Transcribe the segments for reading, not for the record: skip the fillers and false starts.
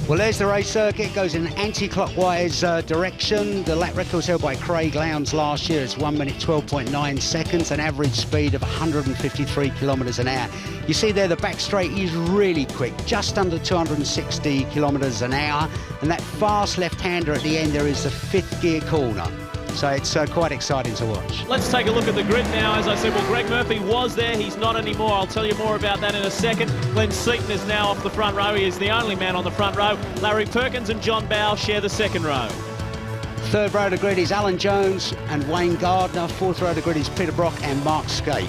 Well, there's the race circuit. It goes in an anti-clockwise direction. The lap record was held by Craig Lowndes last year. It's 1 minute 12.9 seconds, an average speed of 153 kilometres an hour. You see there, the back straight is really quick, just under 260 kilometres an hour. And that fast left-hander at the end there is the 5th gear corner. So it's quite exciting to watch. Let's take a look at the grid now. As I said, well, Greg Murphy was there. He's not anymore. I'll tell you more about that in a second. Glenn Seton is now off the front row. He is the only man on the front row. Larry Perkins and John Bowe share the second row. Third row of the grid is Alan Jones and Wayne Gardner. Fourth row of the grid is Peter Brock and Mark SKAIFE.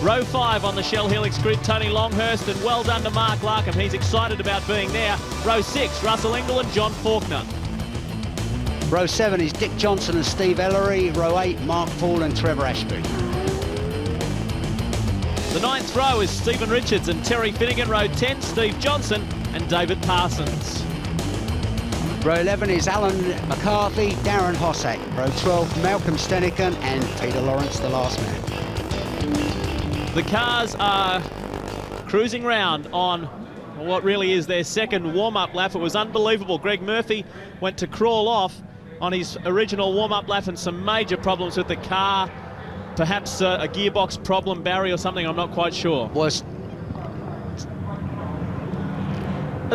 Row 5 on the Shell Helix grid, Tony Longhurst, and well done to Mark Larkham. He's excited about being there. Row 6, Russell Ingall and John Faulkner. Row 7 is Dick Johnson and Steve Ellery. Row 8, Mark Paul and Trevor Ashby. The 9th row is Stephen Richards and Terry Finnegan. Row 10, Steve Johnson and David Parsons. Row 11 is Alan McCarthy, Darren Hossack. Row 12, Malcolm Steniken and Peter Lawrence, the last man. The cars are cruising round on what really is their second warm-up lap. It was unbelievable. Greg Murphy went to crawl off on his original warm-up lap and some major problems with the car. Perhaps a gearbox problem, Barry, or something, I'm not quite sure. Let's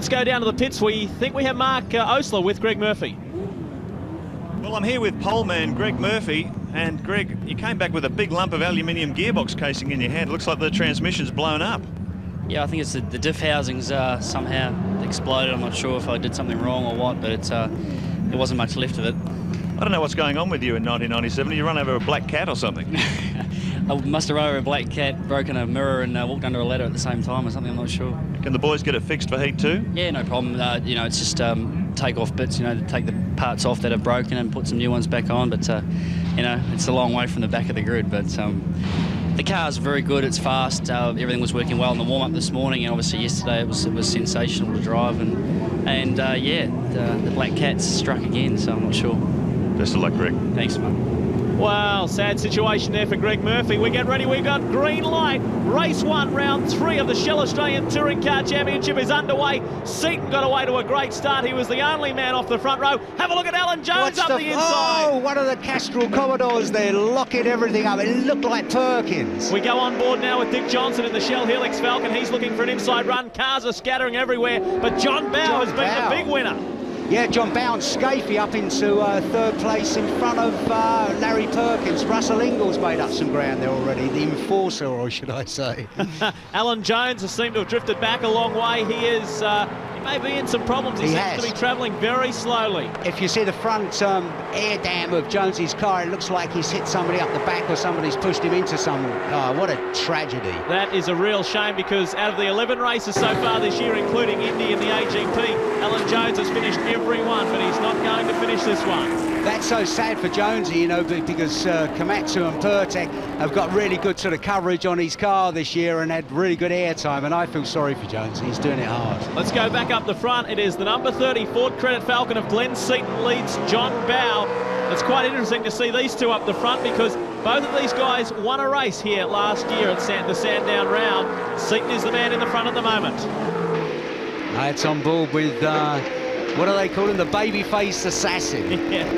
go down to the pits. We think we have Mark Osler with Greg Murphy. Well, I'm here with poleman Greg Murphy. And Greg, you came back with a big lump of aluminium gearbox casing in your hand. It looks like the transmission's blown up. Yeah, I think it's the diff housings somehow exploded. I'm not sure if I did something wrong or what, but there wasn't much left of it. I don't know what's going on with you in 1997. Did you run over a black cat or something? I must have run over a black cat, broken a mirror and walked under a ladder at the same time or something, I'm not sure. Can the boys get it fixed for heat too? Yeah, no problem. You know, it's just take off bits, you know, to take the parts off that are broken and put some new ones back on. But, you know, it's a long way from the back of the grid. But the car's very good, it's fast, everything was working well in the warm-up this morning, and obviously yesterday it was sensational to drive, and yeah, the black cat's struck again, so I'm not sure. Best of luck, Greg. Thanks, mate. Well, sad situation there for Greg Murphy. We get ready, we've got green light. Race 1, round 3 of the Shell Australian Touring Car Championship is underway. Seton got away to a great start. He was the only man off the front row. Have a look at Alan Jones up the inside. Oh, one of the Castrol Commodores there, locking everything up. It looked like Perkins. We go on board now with Dick Johnson in the Shell Helix Falcon. He's looking for an inside run. Cars are scattering everywhere, but John Bowe has been the big winner. Yeah, John Bowe and SKAIFE up into third place in front of Larry Perkins. Russell Ingall's made up some ground there already, the enforcer, or should I say. Alan Jones has seemed to have drifted back a long way. He is, he may be in some problems. He seems to be travelling very slowly. If you see the front air dam of Jonesy's car, it looks like he's hit somebody up the back or somebody's pushed him into someone. Oh, what a tragedy. That is a real shame, because out of the 11 races so far this year, including Indy and the AGP, Alan Jones has finished every one, but he's not going to finish this one. That's so sad for Jonesy, you know, because Komatsu and Pertek have got really good sort of coverage on his car this year and had really good air time, and I feel sorry for Jonesy. He's doing it hard. Let's go back up the front. It is the number 30 Ford Credit Falcon of Glenn Seton leads John Bowe. It's quite interesting to see these two up the front, because both of these guys won a race here last year at the Sandown round. Seton is the man in the front at the moment. It's on board with... what do they call him? The baby-faced assassin. Yeah.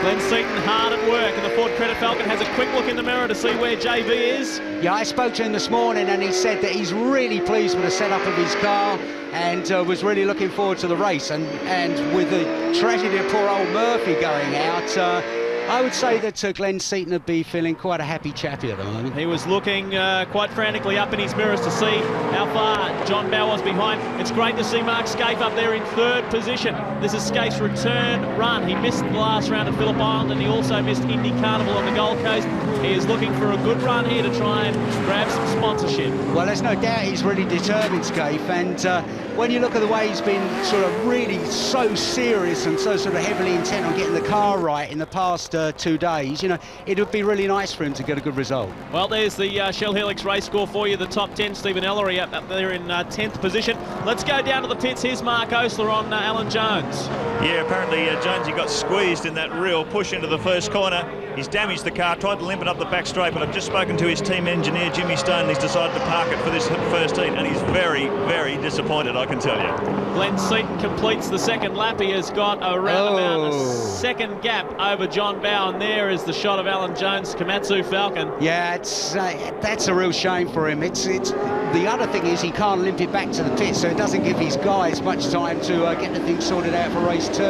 Glenn Seton hard at work, and the Ford Credit Falcon has a quick look in the mirror to see where JV is. Yeah, I spoke to him this morning, and he said that he's really pleased with the setup of his car and was really looking forward to the race. And with the tragedy of poor old Murphy going out, I would say that Glenn Seton would be feeling quite a happy chappy at the moment. He was looking quite frantically up in his mirrors to see how far John Bowe was behind. It's great to see Mark SKAIFE up there in third position. This is SKAIFE's return run. He missed the last round at Phillip Island, and he also missed Indy Carnival on the Gold Coast. He is looking for a good run here to try and grab some sponsorship. Well, there's no doubt he's really determined, SKAIFE, and when you look at the way he's been sort of really so serious and so sort of heavily intent on getting the car right in the past 2 days, you know, it would be really nice for him to get a good result. Well, there's the Shell Helix race score for you. The top 10, Stephen Ellery up there in 10th position. Let's go down to the pits. Here's Mark Osler on Alan Jones. Yeah, apparently Jonesy got squeezed in that real push into the first corner. He's damaged the car, tried to limp it up the back straight, but I've just spoken to his team engineer, Jimmy Stone, and he's decided to park it for this first heat, and he's very, very disappointed, I can tell you. Glenn Seton completes the second lap. He has got around about a second gap over John Bowe, and there is the shot of Alan Jones' Komatsu Falcon. Yeah, that's a real shame for him. It's the other thing is he can't limp it back to the pit, so it doesn't give his guys much time to get the thing sorted out for race 2.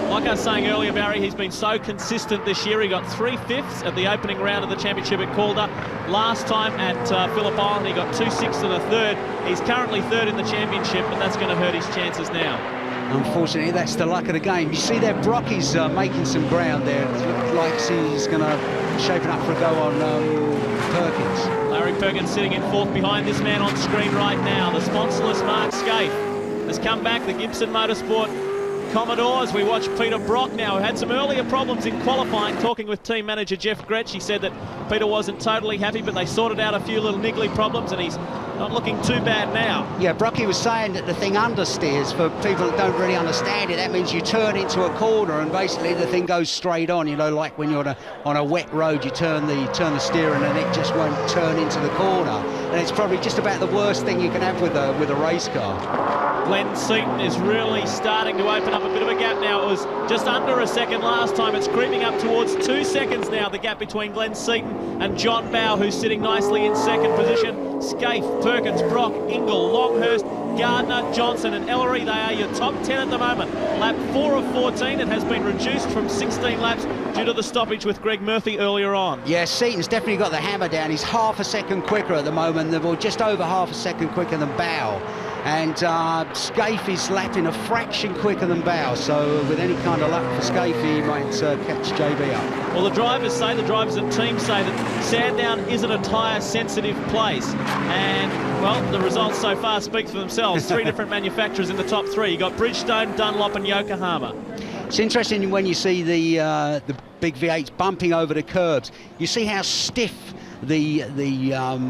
Like I was saying earlier, Barry, he's been so consistent this year. He got 3/5 at the opening round of the championship at Calder. Last time at Phillip Island, he got 2 6ths and a 3rd. He's currently 3rd in the championship, and that's going to hurt his chances now. Unfortunately, that's the luck of the game. You see there, Brocky's making some ground there. It looks like he's going to shaping up for a go on Perkins. Larry Perkins sitting in 4th behind this man on screen right now. The sponsorless Mark SKAIFE has come back, the Gibson Motorsport Commodores. We watch Peter Brock now, who had some earlier problems in qualifying. Talking with team manager Jeff Gretsch, he said that Peter wasn't totally happy, but they sorted out a few little niggly problems, and he's not looking too bad now. Yeah, Brocky was saying that the thing understeers. For people that don't really understand it, that means you turn into a corner and basically the thing goes straight on. You know, like when you're on a wet road, you turn the steering and it just won't turn into the corner. And it's probably just about the worst thing you can have with a race car. Glenn Seton is really starting to open up a bit of a gap now. It was just under a second last time. It's creeping up towards 2 seconds now, the gap between Glenn Seton and John Bowe, who's sitting nicely in 2nd position. SKAIFE, Perkins, Brock, Ingall, Longhurst, Gardner, Johnson and Ellery, they are your top 10 at the moment. Lap 4 of 14, it has been reduced from 16 laps due to the stoppage with Greg Murphy earlier on. Yeah, Seton's definitely got the hammer down. He's half a second quicker at the moment, or just over half a second quicker than Bowe. And SKAIFE is lapping a fraction quicker than Bowe, so with any kind of luck for SKAIFE, he might catch JB up. Well, the drivers and teams say that Sandown isn't a tyre-sensitive place. And, well, the results so far speak for themselves. 3 different manufacturers in the top 3. You got Bridgestone, Dunlop and Yokohama. It's interesting when you see the big V8s bumping over the curbs. You see how stiff the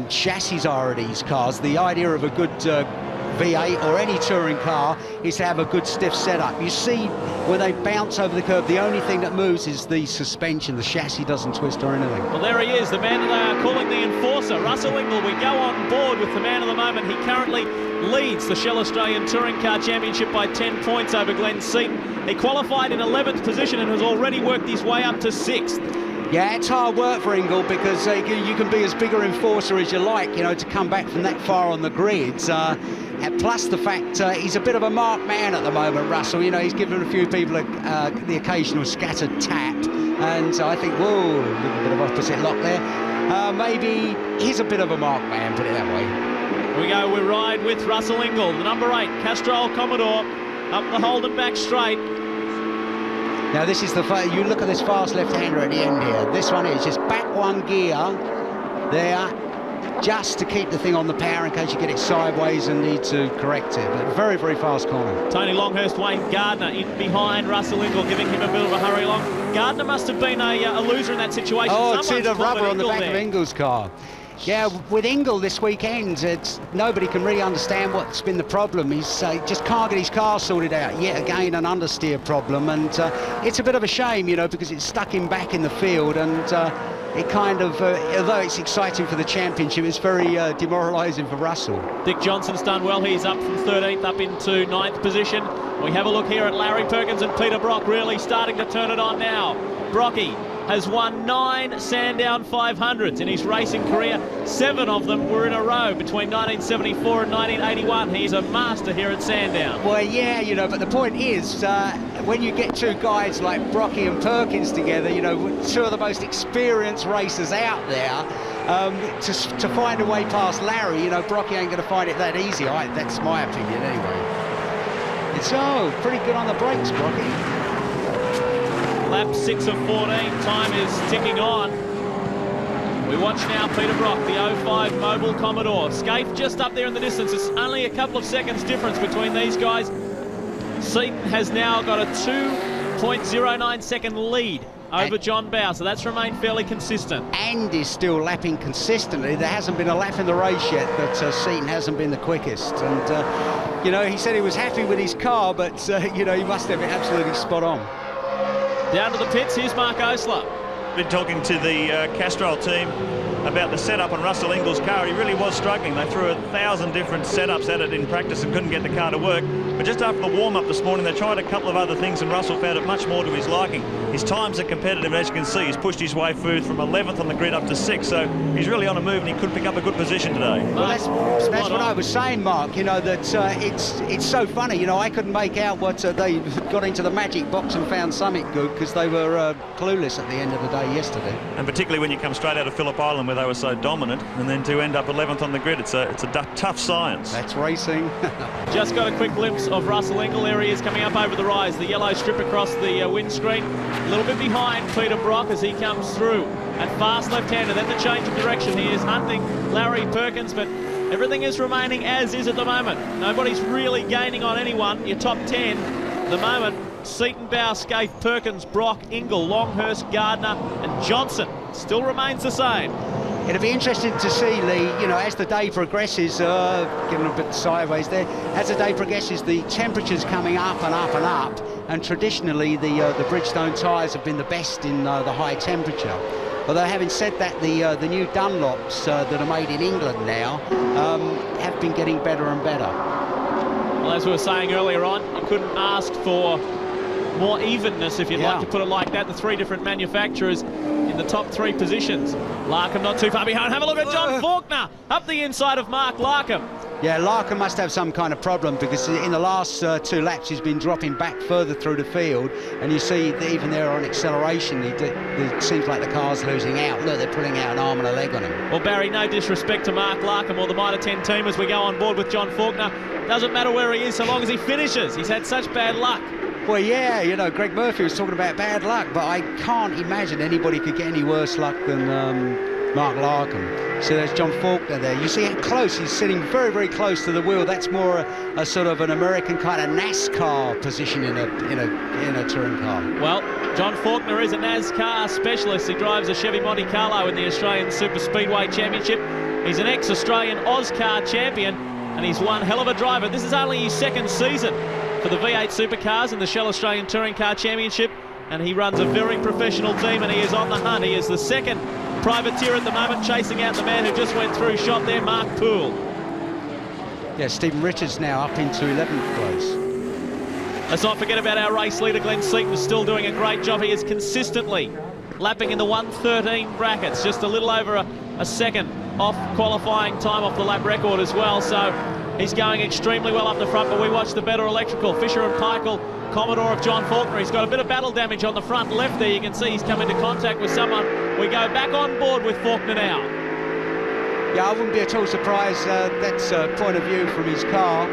chassis are of these cars. The idea of a good V8 or any touring car is to have a good stiff setup. You see when they bounce over the curb, the only thing that moves is the suspension. The chassis doesn't twist or anything. Well, there he is, the man that they are calling the enforcer, Russell Ingall. We go on board with the man of the moment. He currently leads the Shell Australian Touring Car Championship by 10 points over Glenn Seton. He qualified in 11th position and has already worked his way up to 6th. Yeah, it's hard work for Ingall because you can be as big an enforcer as you like, you know, to come back from that far on the grids. And plus the fact he's a bit of a marked man at the moment, Russell. You know, he's given a few people the occasional scattered tap. And I think, whoa, a little bit of opposite lock there. Maybe he's a bit of a marked man, put it that way. We ride with Russell Ingall, the number 8, Castrol Commodore, up the Holden back straight. Now this is you look at this fast left-hander at the end here. This one is just back one gear there, just to keep the thing on the power in case you get it sideways and need to correct it. But very, very fast corner. Tony Longhurst, Wayne Gardner in behind Russell Ingall, giving him a bit of a hurry along. Gardner must have been a loser in that situation. Oh, see the rubber on the back of Ingall's car. Yeah, with Ingall this weekend, nobody can really understand what's been the problem. He's just can't get his car sorted out. Yet again, an understeer problem, and it's a bit of a shame, you know, because it's stuck him back in the field, and it kind of, although it's exciting for the championship, it's very demoralising for Russell. Dick Johnson's done well. He's up from 13th up into 9th position. We have a look here at Larry Perkins and Peter Brock really starting to turn it on now. Brocky has won 9 Sandown 500s in his racing career. 7 of them were in a row between 1974 and 1981. He's a master here at Sandown. Well, yeah, you know, but the point is, when you get 2 guys like Brocky and Perkins together, you know, 2 of the most experienced racers out there, to find a way past Larry, you know, Brocky ain't going to find it that easy. That's my opinion anyway. It's pretty good on the brakes, Brocky. Lap 6 of 14, time is ticking on. We watch now Peter Brock, the 05 Mobile Commodore. SKAIFE just up there in the distance. It's only a couple of seconds difference between these guys. Seton has now got a 2.09 second lead over John Bowe, so that's remained fairly consistent. And is still lapping consistently. There hasn't been a lap in the race yet that Seton hasn't been the quickest. And, you know, he said he was happy with his car, but, you know, he must have it absolutely spot on. Down to the pits, here's Mark Osler. been talking to the Castrol team about the setup on Russell Ingall's car. He really was struggling. They threw 1,000 different setups at it in practice and couldn't get the car to work. But just after the warm-up this morning, they tried a couple of other things, and Russell found it much more to his liking. His times are competitive, as you can see. He's pushed his way through from 11th on the grid up to 6th, so he's really on a move, and he could pick up a good position today. Well, that's what I was saying, Mark. You know, that it's so funny. You know, I couldn't make out what they got into the magic box and found something good, because they were clueless at the end of the day yesterday. And particularly when you come straight out of Phillip Island, where they were so dominant, and then to end up 11th on the grid, it's a tough science. That's racing. Just got a quick glimpse of Russell Ingall. There he is coming up over the rise. The yellow strip across the windscreen. A little bit behind Peter Brock as he comes through. And fast left-hander. Then the change of direction. He is hunting Larry Perkins, but everything is remaining as is at the moment. Nobody's really gaining on anyone. Your top 10 at the moment: Seton, Bow, SKAIFE, Perkins, Brock, Ingall, Longhurst, Gardner and Johnson. Still remains the same. It'll be interesting to see, Lee, you know, as the day progresses, getting a bit sideways there, as the day progresses, the temperature's coming up and up and up, and traditionally the Bridgestone tyres have been the best in the high temperature. Although, having said that, the new Dunlops that are made in England now have been getting better and better. Well, as we were saying earlier on, you couldn't ask for more evenness, if you'd like to put it like that. The three different manufacturers in the top 3 positions. Larkham not too far behind. Have a look at John Faulkner up the inside of Mark Larkham. Yeah, Larkham must have some kind of problem, because in the last 2 laps he's been dropping back further through the field, and you see that even there on acceleration it seems like the car's losing out. Look, they're pulling out an arm and a leg on him. Well, Barry, no disrespect to Mark Larkham or the Mitre 10 team as we go on board with John Faulkner. Doesn't matter where he is so long as he finishes. He's had such bad luck. Well, yeah, you know, Greg Murphy was talking about bad luck, but I can't imagine anybody could get any worse luck than Mark Larkham. So there's John Faulkner there. You see how close, he's sitting very, very close to the wheel. That's more a sort of an American kind of NASCAR position in a touring car. Well, John Faulkner is a NASCAR specialist. He drives a Chevy Monte Carlo in the Australian Super Speedway Championship. He's an ex-Australian Oscar champion, and he's one hell of a driver. This is only his 2nd season for the V8 Supercars in the Shell Australian Touring Car Championship, and he runs a very professional team, and he is on the hunt. He is the 2nd privateer at the moment, chasing out the man who just went through shot there, Mark Poole. Yeah, Stephen Richards now up into 11th place. Let's not forget about our race leader, Glenn Seton, still doing a great job. He is consistently lapping in the 1:13 brackets, just a little over a second off qualifying time off the lap record as well. So he's going extremely well up the front, but we watch the better electrical. Fisher and Peichel, Commodore of John Faulkner. He's got a bit of battle damage on the front left there. You can see he's come into contact with someone. We go back on board with Faulkner now. Yeah, I wouldn't be at all surprised. That's a point of view from his car.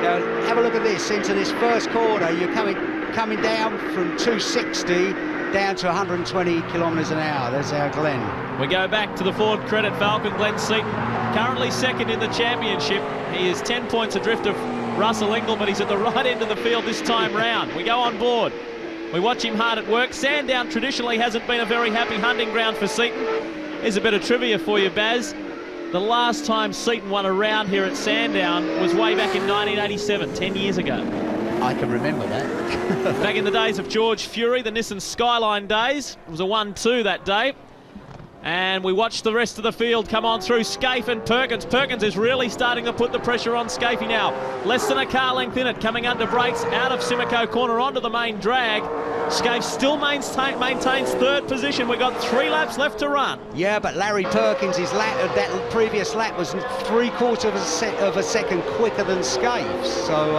Now, have a look at this. Into this first corner, you're coming down from 260 down to 120 kilometres an hour. There's our Glenn. We go back to the Ford Credit Falcon. Glenn Seton, currently 2nd in the championship. He is 10 points adrift of Russell Ingall, but he's at the right end of the field this time round. We go on board. We watch him hard at work. Sandown traditionally hasn't been a very happy hunting ground for Seton. Here's a bit of trivia for you, Baz. The last time Seton won a round here at Sandown was way back in 1987, 10 years ago. I can remember that. Back in the days of George Fury, the Nissan Skyline days. It was a 1-2 that day. And we watch the rest of the field come on through. SKAIFE and Perkins. Perkins is really starting to put the pressure on SKAIFE now. Less than a car length in it, coming under brakes out of Simcoe corner onto the main drag. SKAIFE still maintains 3rd position. We've got 3 laps left to run. Yeah, but Larry Perkins, his lap, that previous lap was 3/4 of a second quicker than SKAIFE. So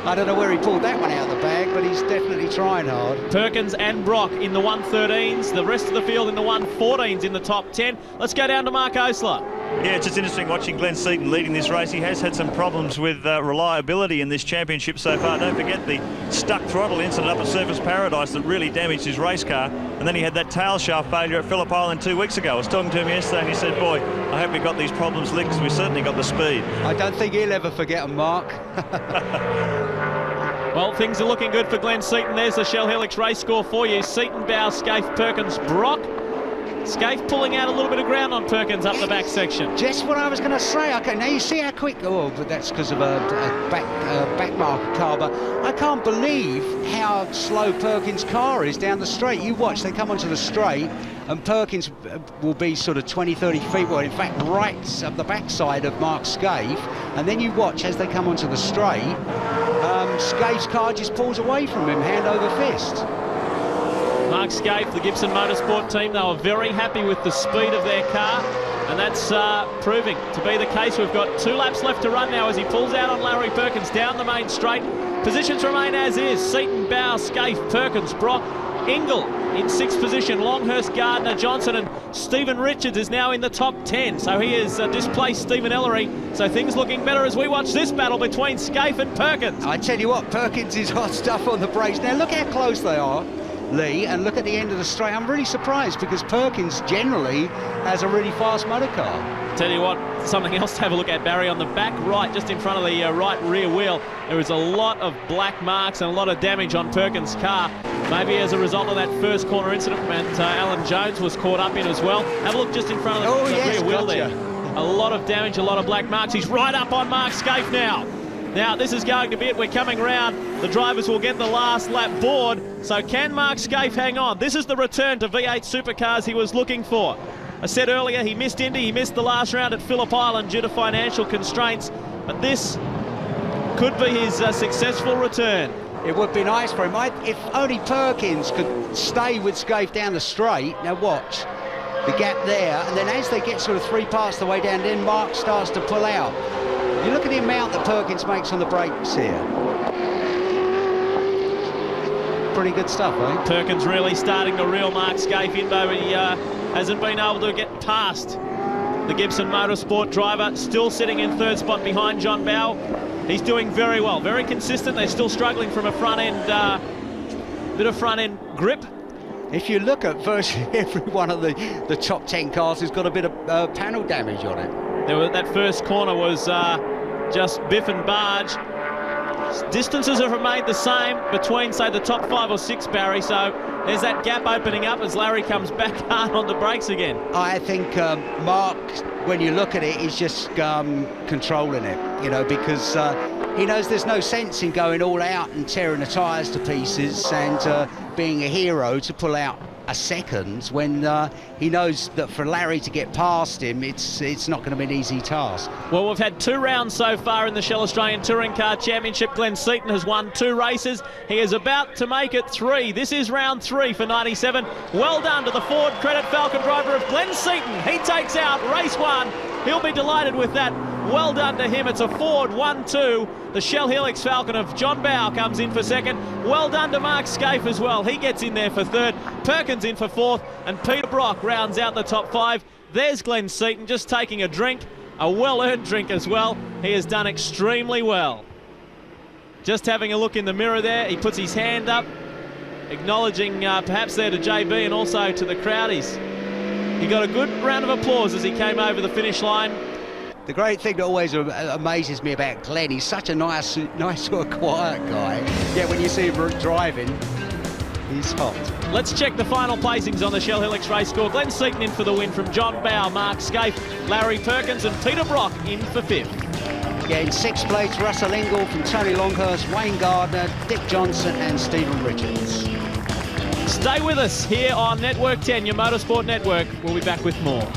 I don't know where he pulled that one out of the bag, but he's definitely trying hard. Perkins and Brock in the 113s, the rest of the field in the 114s in the top 10. Let's go down to Mark Osler. Yeah, it's just interesting watching Glenn Seton leading this race. He has had some problems with reliability in this championship so far. Don't forget the stuck throttle incident up at Surfers Paradise that really damaged his race car. And then he had that tail shaft failure at Phillip Island 2 weeks ago. I was talking to him yesterday and he said, boy, I hope we got these problems licked because we certainly got the speed. I don't think he'll ever forget them, Mark. Well, things are looking good for Glenn Seton. There's the Shell Helix race score for you. Seton, Bow, SKAIFE, Perkins, Brock. SKAIFE pulling out a little bit of ground on Perkins up the back section. Just what I was going to say. Okay, now you see how quick. Oh, but that's because of a back marker car. But I can't believe how slow Perkins' car is down the straight. You watch, they come onto the straight, and Perkins will be sort of 20, 30 feet wide. In fact, right up the backside of Mark SKAIFE. And then you watch as they come onto the straight, SKAIFE's car just pulls away from him, hand over fist. Mark SKAIFE, the Gibson Motorsport team, they were very happy with the speed of their car, and that's proving to be the case. We've got 2 laps left to run now as he pulls out on Larry Perkins down the main straight. Positions remain as is. Seton, Bow, SKAIFE, Perkins, Brock, INGALL in 6th position. Longhurst, Gardner, Johnson, and Stephen Richards is now in the top 10. So he has displaced Stephen Ellery. So things looking better as we watch this battle between SKAIFE and Perkins. I tell you what, Perkins is hot stuff on the brakes. Now look how close they are, Lee, and look at the end of the straight. I'm really surprised because Perkins generally has a really fast motor car. Tell you what, something else to have a look at, Barry. On the back right, just in front of the right rear wheel, there is a lot of black marks and a lot of damage on Perkins' car. Maybe as a result of that first corner incident that Alan Jones was caught up in as well. Have a look just in front of the rear wheel there. A lot of damage, a lot of black marks. He's right up on Mark SKAIFE now. Now, this is going to be it. We're coming round. The drivers will get the last lap board. So can Mark SKAIFE hang on? This is the return to V8 Supercars he was looking for. I said earlier, he missed Indy. He missed the last round at Phillip Island due to financial constraints. But this could be his successful return. It would be nice for him. If only Perkins could stay with SKAIFE down the straight. Now watch the gap there. And then as they get sort of 3 parts the way down, then Mark starts to pull out. You look at the amount that Perkins makes on the brakes here. Pretty good stuff, eh? Perkins really starting to reel Mark SKAIFE in, though he hasn't been able to get past the Gibson Motorsport driver. Still sitting in 3rd spot behind John Bow. He's doing very well, very consistent. They're still struggling from a front end, bit of front end grip. If you look at virtually every one of the top 10 cars has got a bit of panel damage on it. That first corner was just biff and barge. Distances have remained the same between, say, the top 5 or 6, Barry, so there's that gap opening up as Larry comes back hard on the brakes again. I think Mark, when you look at it, is just controlling it, you know, because he knows there's no sense in going all out and tearing the tyres to pieces and being a hero to pull out a second when he knows that for Larry to get past him, it's not going to be an easy task. Well, we've had 2 rounds so far in the Shell Australian Touring Car Championship. Glenn Seton has won 2 races. He is about to make it 3. This is round 3 for 97. Well done to the Ford Credit Falcon driver of Glenn Seton. He takes out race 1. He'll be delighted with that. Well done to him. It's a Ford 1-2. The Shell Helix Falcon of John Bow comes in for 2nd. Well done to Mark SKAIFE as well. He gets in there for 3rd. Perkins in for 4th. And Peter Brock rounds out the top 5. There's Glenn Seton just taking a drink. A well-earned drink as well. He has done extremely well. Just having a look in the mirror there. He puts his hand up, acknowledging perhaps there to JB and also to the crowd. He got a good round of applause as he came over the finish line. The great thing that always amazes me about Glenn, he's such a nice sort of quiet guy. Yeah, when you see him driving, he's hot. Let's check the final placings on the Shell Helix race score. Glenn Seton in for the win from John Bow, Mark SKAIFE, Larry Perkins and Peter Brock in for 5th. Yeah, in 6th place, Russell INGALL from Tony Longhurst, Wayne Gardner, Dick Johnson and Stephen Richards. Stay with us here on Network 10, your motorsport network. We'll be back with more.